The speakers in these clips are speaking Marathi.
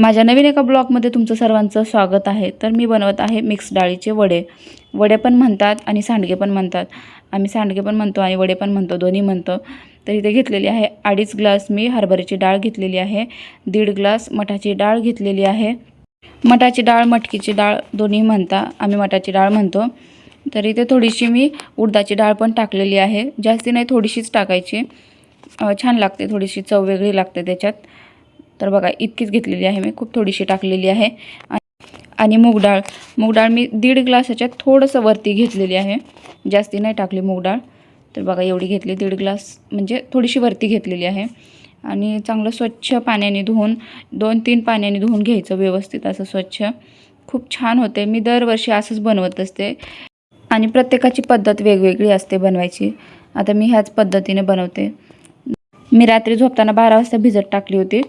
माझ्या नवीन एका ब्लॉगमध्ये तुमचं सर्वांचं स्वागत आहे। तर मी बनवत आहे मिक्स डाळीचे वडे। वडे पण म्हणतात आणि सांडगे पण म्हणतात। आम्ही सांडगे पण म्हणतो आणि वडे पण म्हणतो, दोन्ही म्हणतो। तर इथे घेतलेली आहे 2.5 ग्लास मी हरभऱ्याची डाळ घेतलेली आहे, 1.5 ग्लास मठाची डाळ घेतलेली आहे। मठाची डाळ मटकीची डाळ दोन्ही म्हणता, आम्ही मठाची डाळ म्हणतो। तर इथे थोडीशी मी उडदाची डाळ पण टाकलेली आहे, जास्ती नाही थोडीशीच टाकायची, छान लागते, थोडीशी चव वेगळी लागते त्याच्यात। तर बघा इतकीच घेतलेली आहे मी, खूप थोडीशी टाकलेली आहे। आणि मूग डाळ मी 1.5 ग्लासाच्या थोडंसं वरती घेतलेली आहे, जास्ती नाही टाकली मूग डाळ। तर बघा एवढी घेतली, 1.5 ग्लास म्हणजे थोडीशी वरती घेतलेली आहे। आणि चांगलं स्वच्छ पाण्याने धुवून 2-3 पाण्याने धुवून घ्यायचं व्यवस्थित असं स्वच्छ, खूप छान होते। मी दरवर्षी असंच बनवत असते आणि प्रत्येकाची पद्धत वेगवेगळी असते बनवायची। आता मी ह्याच पद्धतीने बनवते। मी रात्री झोपताना 12 वाजता भिजत टाकली होती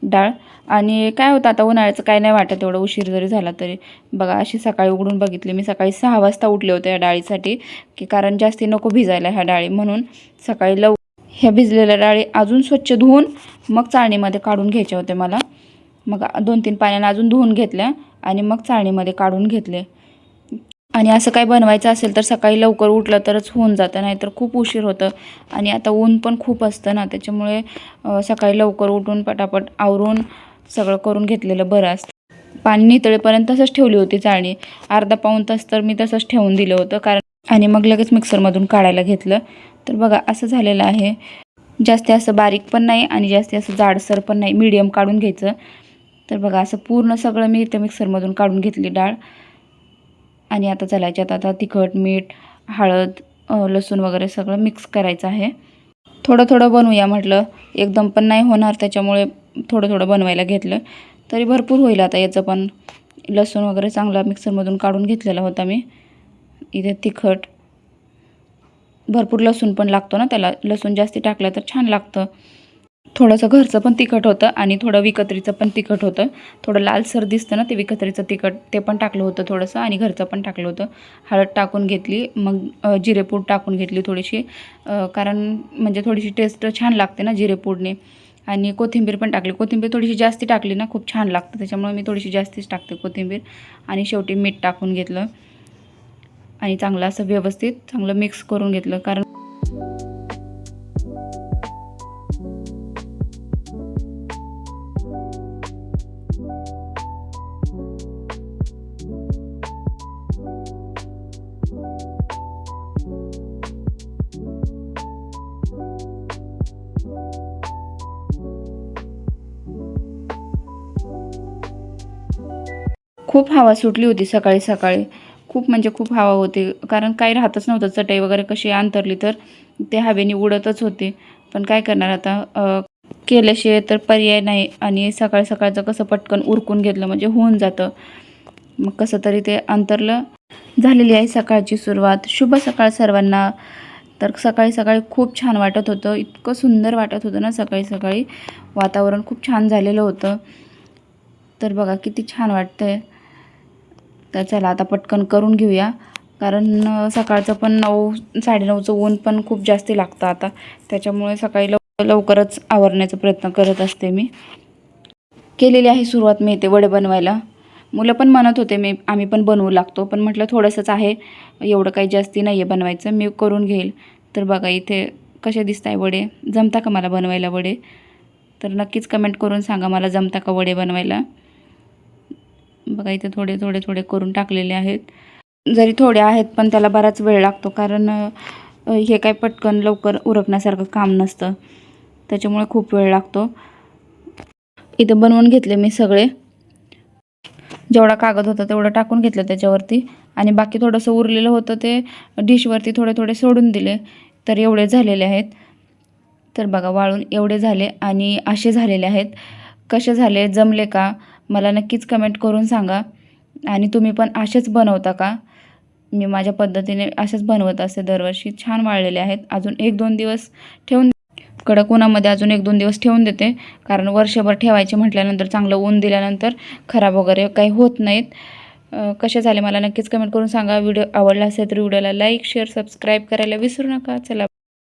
डाळ। आणि काय होतं आता उन्हाळ्याचं काय नाही वाटत एवढं उशीर जरी झाला तरी। बघा अशी सकाळी उघडून बघितली मी, सकाळी 6 वाजता उठले होते या डाळीसाठी, की कारण जास्ती नको भिजायला ह्या डाळी, म्हणून सकाळी ह्या भिजलेल्या डाळी अजून स्वच्छ धुवून मग चाळणीमध्ये काढून घ्यायच्या होत्या मला। मग 2-3 पाण्याने अजून धुवून घेतल्या आणि मग चाळणीमध्ये काढून घेतले। आणि असं काय बनवायचं असेल तर सकाळी लवकर उठलं तरच होऊन जातं, नाहीतर खूप उशीर होतं। आणि आता ऊन पण खूप असतं ना, त्याच्यामुळे सकाळी लवकर उठून पटापट आवरून सगळं करून घेतलेलं बरं असतं। पाणी नितळेपर्यंत तसंच ठेवली होती चाळणी, अर्धा-पाऊण तास तर मी तसंच ठेवून दिलं होतं कारण, आणि मग लगेच मिक्सरमधून काढायला घेतलं। तर बघा असं झालेलं आहे, जास्ती असं बारीक पण नाही आणि जास्ती असं जाडसर पण नाही, मीडियम काढून घ्यायचं। तर बघा असं पूर्ण सगळं मी इथं मिक्सरमधून काढून घेतली डाळ। आणि आता चलायच्यात आता तिखट, मीठ, हळद, लसूण वगैरे सगळं मिक्स करायचं आहे। थोडं थोडं बनवूया म्हटलं, एकदम पण नाही होणार, त्याच्यामुळे थोडं थोडं बनवायला घेतलं, तरी भरपूर होईल आता याचं पण। लसूण वगैरे चांगला मिक्सरमधून काढून घेतलेला होता मी। इथे तिखट, भरपूर लसूण पण लागतो ना त्याला, लसूण जास्ती टाकलं तर छान लागतं। थोडंसं घरचं पण तिखट होतं आणि थोडं विकत्रीचं पण तिखट होतं, थोडं लालसर दिसतं ना ते विकत्रीचं तिखट, ते पण टाकलं होतं थोडंसं आणि घरचं पण टाकलं होतं। हळद टाकून घेतली, मग जिरेपूड टाकून घेतली थोडीशी, कारण म्हणजे थोडीशी टेस्ट छान लागते ना जिरेपूडने। आणि कोथिंबीर पण टाकली, कोथिंबीर थोडीशी जास्ती टाकली ना खूप छान लागतं, त्याच्यामुळे मी थोडीशी जास्तीच टाकते कोथिंबीर। आणि शेवटी मीठ टाकून घेतलं आणि चांगलं असं व्यवस्थित चांगलं मिक्स करून घेतलं, कारण खूप हवा सुटली होती सकाळी सकाळी, खूप म्हणजे खूप हवा होती, कारण काही राहतच नव्हतं। चटई वगैरे कशी अंतरली तर ते हवेने उडतच होते, पण काय करणार आता, केल्याशिवाय तर पर्याय नाही। आणि सकाळ सकाळचं कसं पटकन उरकून घेतलं म्हणजे होऊन जातं, मग कसं तरी ते अंतरलं। झालेली आहे सकाळची सुरुवात। शुभ सकाळ सर्वांना। तर सकाळी सकाळी खूप छान वाटत होतं, इतकं सुंदर वाटत होतं ना सकाळी सकाळी, वातावरण खूप छान झालेलं होतं। तर बघा किती छान वाटतंय। तर चला आता पटकन करून घेऊया, कारण सकाळचं पण 9-9:30चं ऊन पण खूप जास्ती लागतं आता, त्याच्यामुळे सकाळी लवकरच आवरण्याचा प्रयत्न करत असते मी। केलेली आहे सुरुवात मी इथे वडे बनवायला। मुलं पण म्हणत होते आम्ही पण बनवू लागतो, पण म्हटलं थोडंसंच आहे, एवढं काही जास्ती नाही आहे बनवायचं, मी करून घेईल। तर बघा इथे कसे दिसत आहे वडे, जमता का मला बनवायला वडे? तर नक्कीच कमेंट करून सांगा मला, जमता का वडे बनवायला? बघा इथे थोडे थोडे थोडे करून टाकलेले आहेत, जरी थोडे आहेत पण त्याला बराच वेळ लागतो, कारण हे काय पटकन लवकर उरकण्यासारखं काम नसतं, त्याच्यामुळे खूप वेळ लागतो। इथे बनवून घेतले मी सगळे, जेवढा कागद होता तेवढं टाकून घेतलं त्याच्यावरती, आणि बाकी थोडंसं उरलेलं होतं ते डिशवरती थोडे थोडे सोडून दिले, तर एवढे झालेले आहेत। तर बघा वाळून एवढे झाले आणि असे झालेले आहेत। कसे झाले, जमले का, मला नक्कीच कमेंट करून सांगा। आणि तुम्ही पण असेच बनवता का? मी माझ्या पद्धतीने असेच बनवत असते दरवर्षी। छान वाळलेले आहेत, अजून 1-2 दिवस ठेवून, कडक उन्हामध्ये अजून 1-2 दिवस ठेवून देते, कारण वर्षभर ठेवायचे म्हटल्यानंतर चांगलं ऊन दिल्यानंतर खराब वगैरे काही होत नाहीत। कसे झाले मला नक्कीच कमेंट करून सांगा। व्हिडिओ आवडला असेल तर व्हिडिओला लाईक, शेअर, सबस्क्राईब करायला विसरू नका। चला.